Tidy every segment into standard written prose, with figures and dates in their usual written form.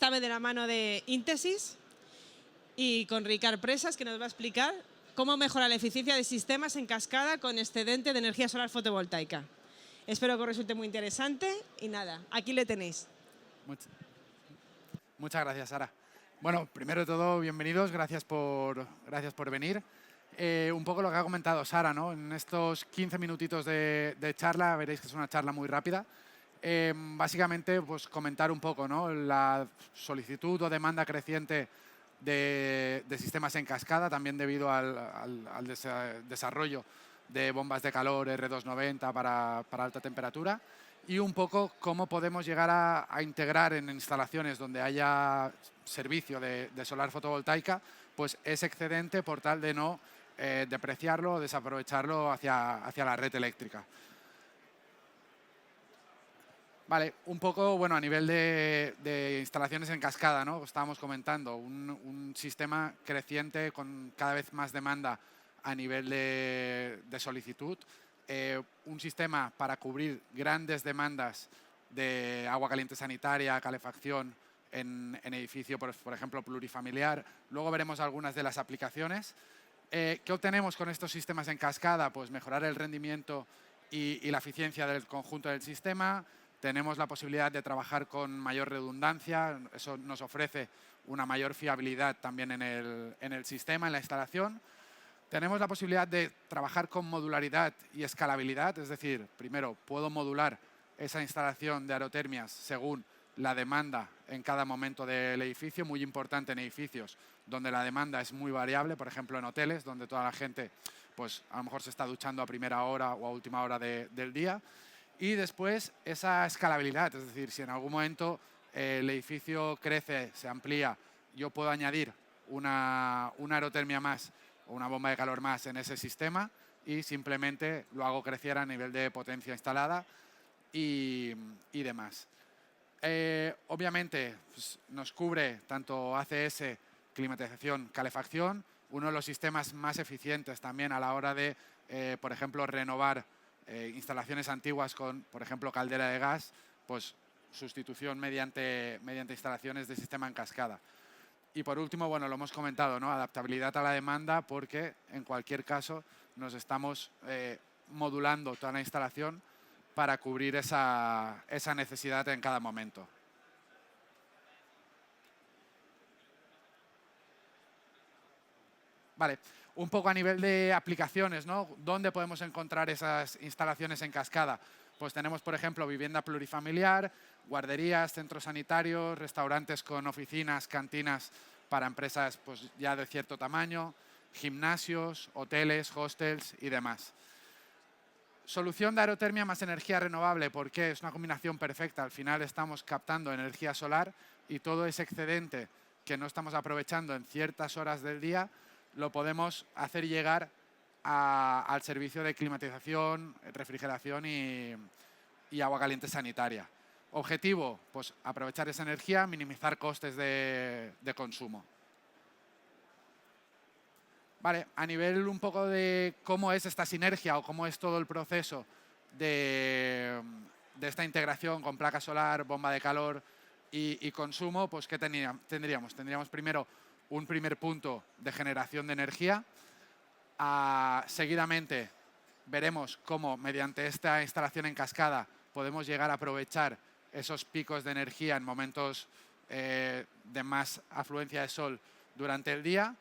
esta vez de la mano de Intesis y con Ricard Presas, que nos va a explicar cómo mejorar la eficiencia de sistemas en cascada con excedente de energía solar fotovoltaica. Espero que os resulte muy interesante y nada, aquí le tenéis. Muchas gracias, Sara. Bueno, primero de todo, bienvenidos, gracias por venir. Un poco lo que ha comentado Sara, ¿no? En estos 15 minutitos de charla, veréis que es una charla muy rápida. Básicamente, pues comentar un poco, ¿no? La solicitud o demanda creciente de sistemas en cascada, también debido al desarrollo de bombas de calor R290 para alta temperatura, y un poco cómo podemos llegar a integrar en instalaciones donde haya servicio de solar fotovoltaica, pues ese excedente por tal de no depreciarlo o desaprovecharlo hacia la red eléctrica. Vale, un poco, bueno, a nivel de instalaciones en cascada, ¿no? Estábamos comentando, un sistema creciente con cada vez más demanda a nivel de solicitud, un sistema para cubrir grandes demandas de agua caliente sanitaria, calefacción en edificio, por ejemplo, plurifamiliar. Luego veremos algunas de las aplicaciones. ¿Qué obtenemos con estos sistemas en cascada? Pues mejorar el rendimiento y la eficiencia del conjunto del sistema. Tenemos la posibilidad de trabajar con mayor redundancia, eso nos ofrece una mayor fiabilidad también en el sistema, en la instalación. Tenemos la posibilidad de trabajar con modularidad y escalabilidad, es decir, primero, puedo modular esa instalación de aerotermias según la demanda en cada momento del edificio, muy importante en edificios donde la demanda es muy variable, por ejemplo en hoteles, donde toda la gente pues, a lo mejor se está duchando a primera hora o a última hora del día. Y después esa escalabilidad, es decir, si en algún momento el edificio crece, se amplía, yo puedo añadir una aerotermia más o una bomba de calor más en ese sistema y simplemente lo hago crecer a nivel de potencia instalada y demás. Obviamente pues, nos cubre tanto ACS, climatización, calefacción, uno de los sistemas más eficientes también a la hora de, por ejemplo, renovar instalaciones antiguas con, por ejemplo, caldera de gas, pues sustitución mediante instalaciones de sistema en cascada. Y por último, bueno, lo hemos comentado, ¿no? Adaptabilidad a la demanda, porque en cualquier caso nos estamos modulando toda la instalación para cubrir esa necesidad en cada momento. Vale, un poco a nivel de aplicaciones, ¿no? ¿Dónde podemos encontrar esas instalaciones en cascada? Pues tenemos, por ejemplo, vivienda plurifamiliar, guarderías, centros sanitarios, restaurantes con oficinas, cantinas para empresas pues, ya de cierto tamaño, gimnasios, hoteles, hostels y demás. Solución de aerotermia más energía renovable, porque es una combinación perfecta. Al final estamos captando energía solar y todo ese excedente que no estamos aprovechando en ciertas horas del día lo podemos hacer llegar al servicio de climatización, refrigeración y agua caliente sanitaria. Objetivo, pues aprovechar esa energía, minimizar costes de consumo. Vale, a nivel un poco de cómo es esta sinergia o cómo es todo el proceso de esta integración con placa solar, bomba de calor y consumo, pues ¿qué tendríamos? Tendríamos primero un primer punto de generación de energía. Seguidamente veremos cómo mediante esta instalación en cascada podemos llegar a aprovechar esos picos de energía en momentos de más afluencia de sol durante el día.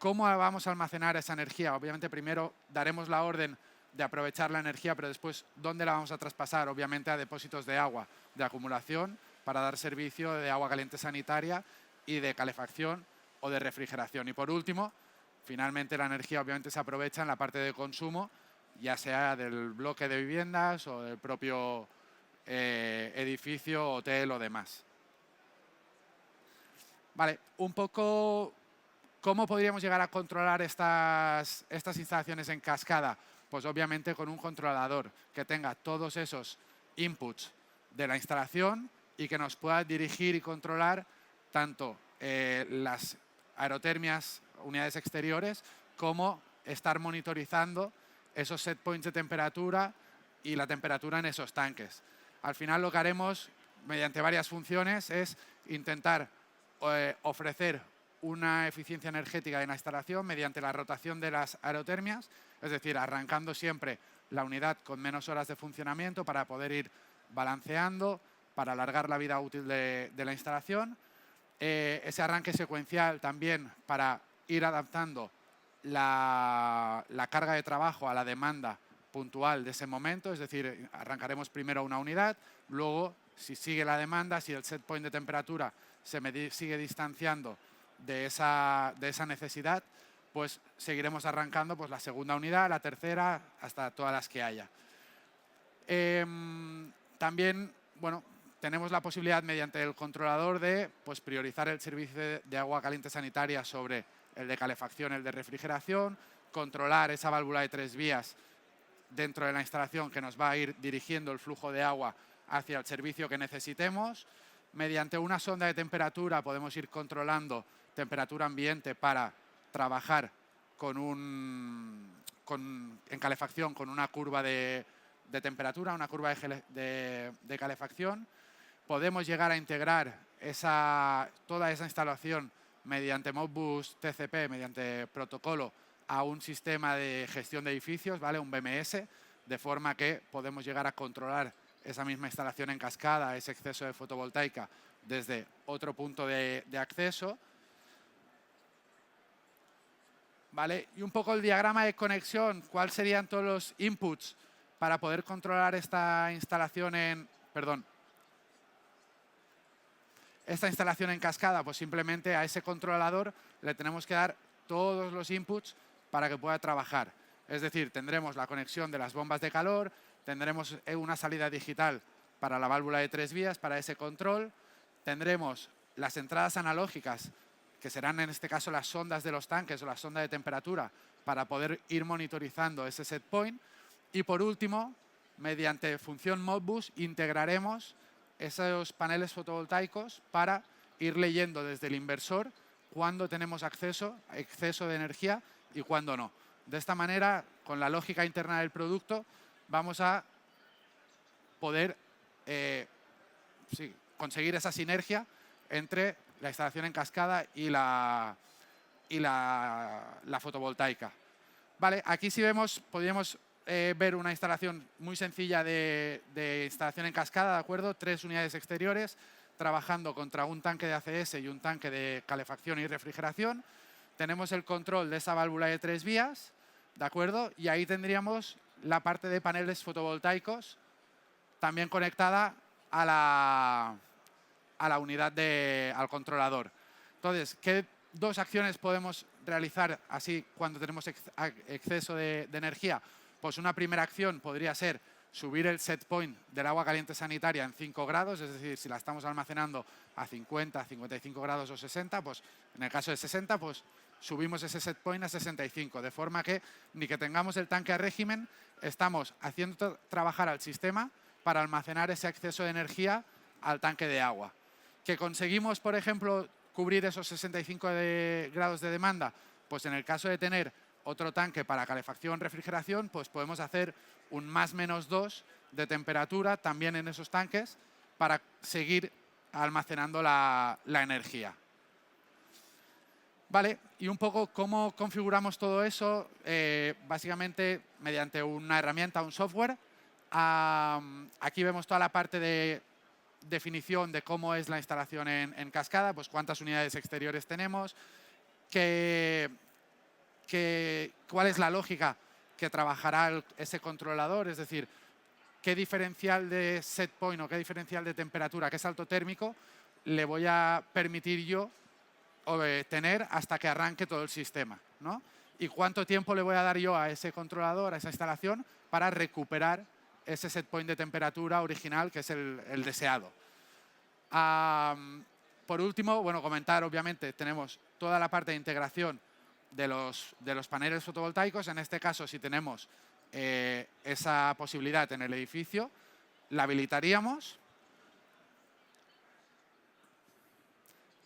¿Cómo vamos a almacenar esa energía? Obviamente primero daremos la orden de aprovechar la energía, pero después ¿dónde la vamos a traspasar? Obviamente a depósitos de agua, de acumulación, para dar servicio de agua caliente sanitaria y de calefacción o de refrigeración. Y por último, finalmente la energía obviamente se aprovecha en la parte de consumo, ya sea del bloque de viviendas o del propio edificio, hotel o demás. Vale, un poco ¿cómo podríamos llegar a controlar estas instalaciones en cascada? Pues obviamente con un controlador que tenga todos esos inputs de la instalación y que nos pueda dirigir y controlar tanto las aerotermias, unidades exteriores, como estar monitorizando esos set points de temperatura y la temperatura en esos tanques. Al final lo que haremos mediante varias funciones es intentar ofrecer una eficiencia energética en la instalación mediante la rotación de las aerotermias, es decir, arrancando siempre la unidad con menos horas de funcionamiento para poder ir balanceando, para alargar la vida útil de la instalación. Ese arranque secuencial también para ir adaptando la carga de trabajo a la demanda puntual de ese momento, es decir, arrancaremos primero una unidad, luego, si sigue la demanda, si el set point de temperatura sigue distanciando de esa necesidad, pues seguiremos arrancando pues, la segunda unidad, la tercera, hasta todas las que haya. También, bueno, tenemos la posibilidad mediante el controlador de pues, priorizar el servicio de agua caliente sanitaria sobre el de calefacción, el de refrigeración, controlar esa válvula de 3 vías dentro de la instalación que nos va a ir dirigiendo el flujo de agua hacia el servicio que necesitemos. Mediante una sonda de temperatura podemos ir controlando temperatura ambiente para trabajar en calefacción con una curva de temperatura, una curva de calefacción. Podemos llegar a integrar toda esa instalación mediante Modbus TCP, mediante protocolo, a un sistema de gestión de edificios, ¿vale? Un BMS, de forma que podemos llegar a controlar esa misma instalación en cascada, ese exceso de fotovoltaica, desde otro punto de acceso. ¿Vale? Y un poco el diagrama de conexión, ¿cuáles serían todos los inputs para poder controlar esta instalación en cascada? Pues simplemente a ese controlador le tenemos que dar todos los inputs para que pueda trabajar. Es decir, tendremos la conexión de las bombas de calor, tendremos una salida digital para la válvula de 3 vías, para ese control, tendremos las entradas analógicas, que serán en este caso las sondas de los tanques o la sonda de temperatura, para poder ir monitorizando ese set point. Y por último, mediante función Modbus, integraremos esos paneles fotovoltaicos para ir leyendo desde el inversor cuándo tenemos exceso de energía y cuándo no. De esta manera, con la lógica interna del producto, vamos a poder conseguir esa sinergia entre la instalación en cascada y la fotovoltaica. Vale, aquí si vemos, podríamos ver una instalación muy sencilla de instalación en cascada, ¿de acuerdo? 3 unidades exteriores trabajando contra un tanque de ACS y un tanque de calefacción y refrigeración. Tenemos el control de esa válvula de 3 vías, ¿de acuerdo? Y ahí tendríamos la parte de paneles fotovoltaicos también conectada a la unidad al controlador. Entonces, ¿qué 2 acciones podemos realizar así cuando tenemos exceso de energía? Pues una primera acción podría ser subir el set point del agua caliente sanitaria en 5 grados, es decir, si la estamos almacenando a 50, 55 grados o 60, pues en el caso de 60, pues subimos ese set point a 65, de forma que ni que tengamos el tanque a régimen, estamos haciendo trabajar al sistema para almacenar ese exceso de energía al tanque de agua. ¿Que conseguimos, por ejemplo, cubrir esos 65 grados de demanda? Pues en el caso de tener otro tanque para calefacción, refrigeración, pues podemos hacer un +-2 de temperatura también en esos tanques para seguir almacenando la energía. Vale, y un poco cómo configuramos todo eso, básicamente mediante una herramienta, un software. Aquí vemos toda la parte de definición de cómo es la instalación en cascada, pues cuántas unidades exteriores tenemos, cuál es la lógica que trabajará ese controlador, es decir, qué diferencial de set point o qué diferencial de temperatura, qué salto térmico le voy a permitir yo tener hasta que arranque todo el sistema, ¿no? Y cuánto tiempo le voy a dar yo a ese controlador, a esa instalación, para recuperar ese set point de temperatura original, que es el deseado. Por último, bueno, comentar, obviamente, tenemos toda la parte de integración de los paneles fotovoltaicos. En este caso, si tenemos esa posibilidad en el edificio, la habilitaríamos.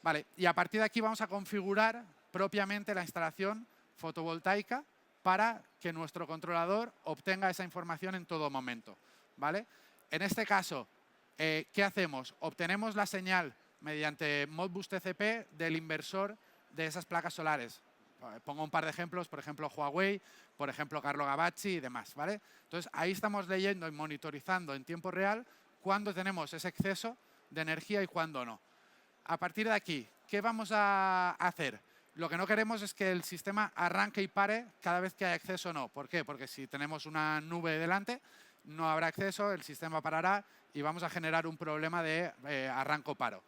Vale, y a partir de aquí vamos a configurar propiamente la instalación fotovoltaica para que nuestro controlador obtenga esa información en todo momento, ¿vale? En este caso, ¿qué hacemos? Obtenemos la señal mediante Modbus TCP del inversor de esas placas solares. Pongo un par de ejemplos, por ejemplo Huawei, por ejemplo Carlo Gavazzi y demás, ¿vale? Entonces ahí estamos leyendo y monitorizando en tiempo real cuándo tenemos ese exceso de energía y cuándo no. A partir de aquí, ¿qué vamos a hacer? Lo que no queremos es que el sistema arranque y pare cada vez que haya exceso o no. ¿Por qué? Porque si tenemos una nube delante, no habrá exceso, el sistema parará y vamos a generar un problema de arranco-paro.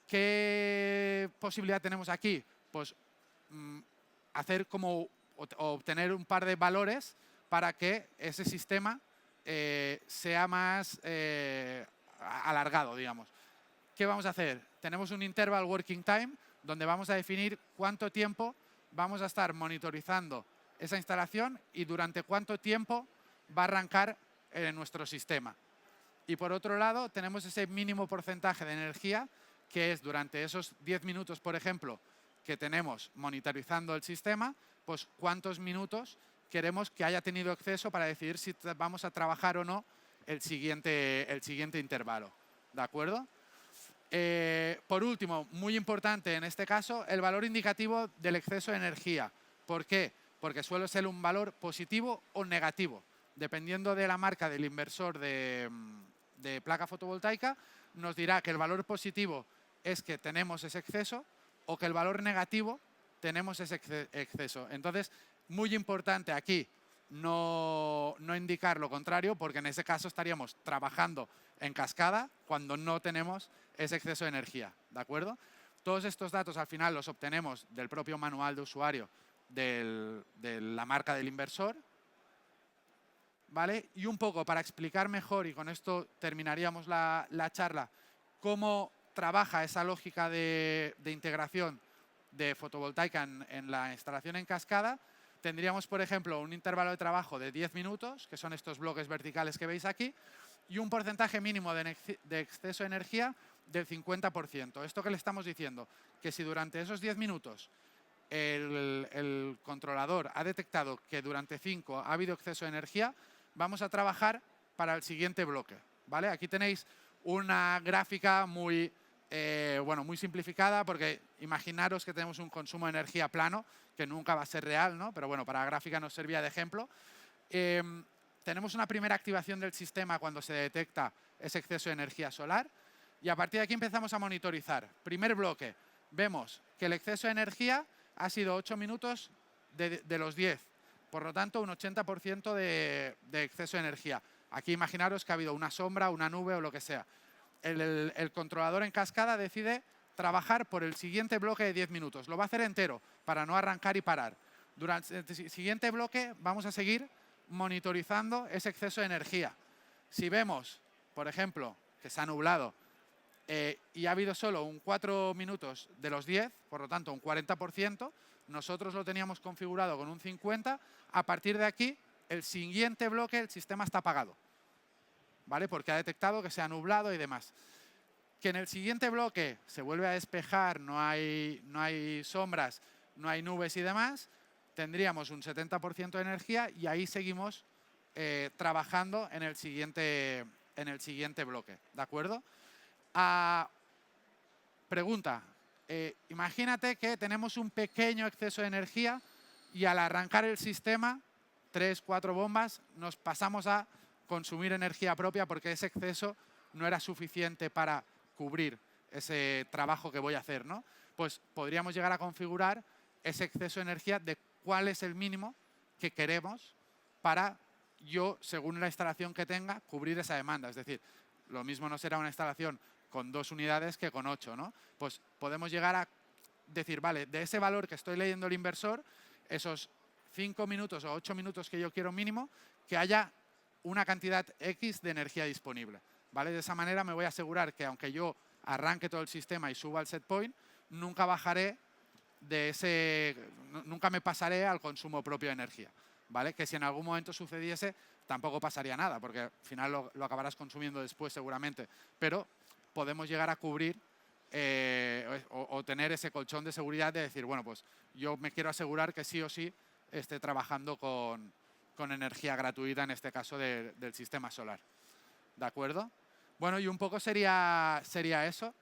¿Qué posibilidad tenemos aquí? Pues hacer como obtener un par de valores para que ese sistema sea más alargado, digamos. ¿Qué vamos a hacer? Tenemos un interval working time donde vamos a definir cuánto tiempo vamos a estar monitorizando esa instalación y durante cuánto tiempo va a arrancar nuestro sistema. Y por otro lado, tenemos ese mínimo porcentaje de energía que es durante esos 10 minutos, por ejemplo, que tenemos monitorizando el sistema, pues cuántos minutos queremos que haya tenido exceso para decidir si vamos a trabajar o no el siguiente intervalo. ¿De acuerdo? Por último, muy importante en este caso, el valor indicativo del exceso de energía. ¿Por qué? Porque suele ser un valor positivo o negativo. Dependiendo de la marca del inversor de placa fotovoltaica, nos dirá que el valor positivo es que tenemos ese exceso o que el valor negativo tenemos ese exceso. Entonces, muy importante aquí no indicar lo contrario, porque en ese caso estaríamos trabajando en cascada cuando no tenemos ese exceso de energía, ¿de acuerdo? Todos estos datos al final los obtenemos del propio manual de usuario de la marca del inversor, ¿vale? Y un poco para explicar mejor, y con esto terminaríamos la charla, cómo trabaja esa lógica de integración de fotovoltaica en la instalación en cascada, tendríamos, por ejemplo, un intervalo de trabajo de 10 minutos, que son estos bloques verticales que veis aquí, y un porcentaje mínimo de exceso de energía del 50%. ¿Esto qué le estamos diciendo? Que si durante esos 10 minutos el controlador ha detectado que durante 5 ha habido exceso de energía, vamos a trabajar para el siguiente bloque, ¿vale? Aquí tenéis una gráfica muy simplificada, porque imaginaros que tenemos un consumo de energía plano, que nunca va a ser real, ¿no? Pero bueno, para la gráfica nos servía de ejemplo. Tenemos una primera activación del sistema cuando se detecta ese exceso de energía solar y a partir de aquí empezamos a monitorizar. Primer bloque, vemos que el exceso de energía ha sido 8 minutos de los 10, por lo tanto un 80% de exceso de energía. Aquí imaginaros que ha habido una sombra, una nube o lo que sea. El controlador en cascada decide trabajar por el siguiente bloque de 10 minutos. Lo va a hacer entero para no arrancar y parar. Durante el siguiente bloque vamos a seguir monitorizando ese exceso de energía. Si vemos, por ejemplo, que se ha nublado y ha habido solo un 4 minutos de los 10, por lo tanto un 40%, nosotros lo teníamos configurado con un 50%, a partir de aquí, el siguiente bloque, el sistema está apagado, ¿vale? Porque ha detectado que se ha nublado y demás. Que en el siguiente bloque se vuelve a despejar, no hay sombras, no hay nubes y demás, tendríamos un 70% de energía y ahí seguimos trabajando en el siguiente bloque, ¿de acuerdo? Pregunta, imagínate que tenemos un pequeño exceso de energía y al arrancar el sistema, 3, 4 bombas, nos pasamos a consumir energía propia porque ese exceso no era suficiente para cubrir ese trabajo que voy a hacer, ¿no? Pues podríamos llegar a configurar ese exceso de energía de cuál es el mínimo que queremos para yo, según la instalación que tenga, cubrir esa demanda. Es decir, lo mismo no será una instalación con 2 unidades que con 8, ¿no? Pues podemos llegar a decir, vale, de ese valor que estoy leyendo el inversor, esos 5 minutos o 8 minutos que yo quiero mínimo, que haya una cantidad X de energía disponible, ¿vale? De esa manera me voy a asegurar que aunque yo arranque todo el sistema y suba al set point, nunca bajaré nunca me pasaré al consumo propio de energía, ¿vale? Que si en algún momento sucediese, tampoco pasaría nada, porque al final lo acabarás consumiendo después seguramente, pero podemos llegar a cubrir o tener ese colchón de seguridad de decir, bueno, pues yo me quiero asegurar que sí o sí esté trabajando con energía gratuita, en este caso del sistema solar. ¿De acuerdo? Bueno, y un poco sería eso.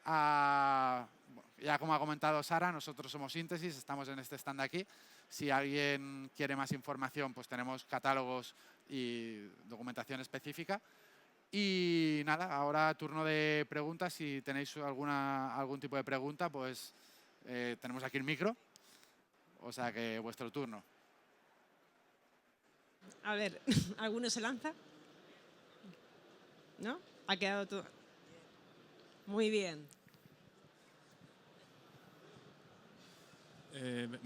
ya como ha comentado Sara, nosotros somos Íntesis, estamos en este stand aquí. Si alguien quiere más información, pues tenemos catálogos y documentación específica. Y nada, ahora turno de preguntas. Si tenéis algún tipo de pregunta, pues tenemos aquí el micro. O sea que vuestro turno. A ver, ¿alguno se lanza? ¿No? Ha quedado todo. Muy bien.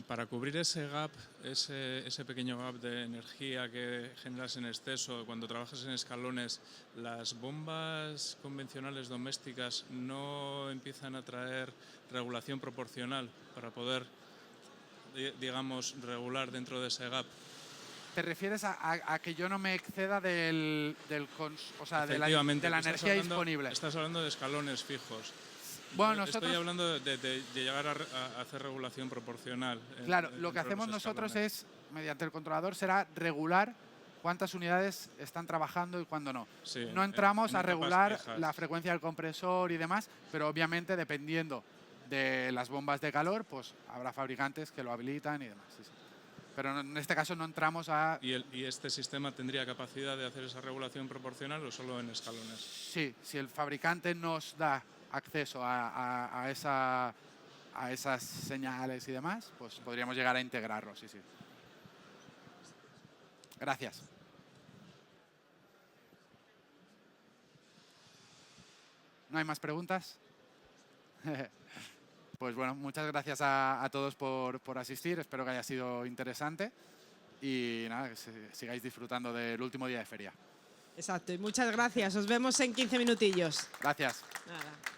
Para cubrir ese gap, ese pequeño gap de energía que generas en exceso cuando trabajas en escalones, ¿las bombas convencionales domésticas no empiezan a traer regulación proporcional para poder, digamos, regular dentro de ese gap? ¿Te refieres a que yo no me exceda de la energía disponible? Estás hablando de escalones fijos. Bueno, Estoy hablando de llegar a hacer regulación proporcional. Claro, lo que hacemos nosotros es, mediante el controlador, será regular cuántas unidades están trabajando y cuándo no. Sí, no entramos a regular fijas. la frecuencia del compresor y demás, pero obviamente dependiendo de las bombas de calor, pues habrá fabricantes que lo habilitan y demás. Sí, sí. Pero en este caso no entramos a... ¿Y este sistema tendría capacidad de hacer esa regulación proporcional o solo en escalones? Sí, si el fabricante nos da acceso a esas señales y demás, pues podríamos llegar a integrarlo, sí, sí. Gracias. ¿No hay más preguntas? Pues bueno, muchas gracias a todos por asistir, espero que haya sido interesante y nada, que sigáis disfrutando del último día de feria. Exacto, y muchas gracias. Os vemos en 15 minutillos. Gracias. Nada.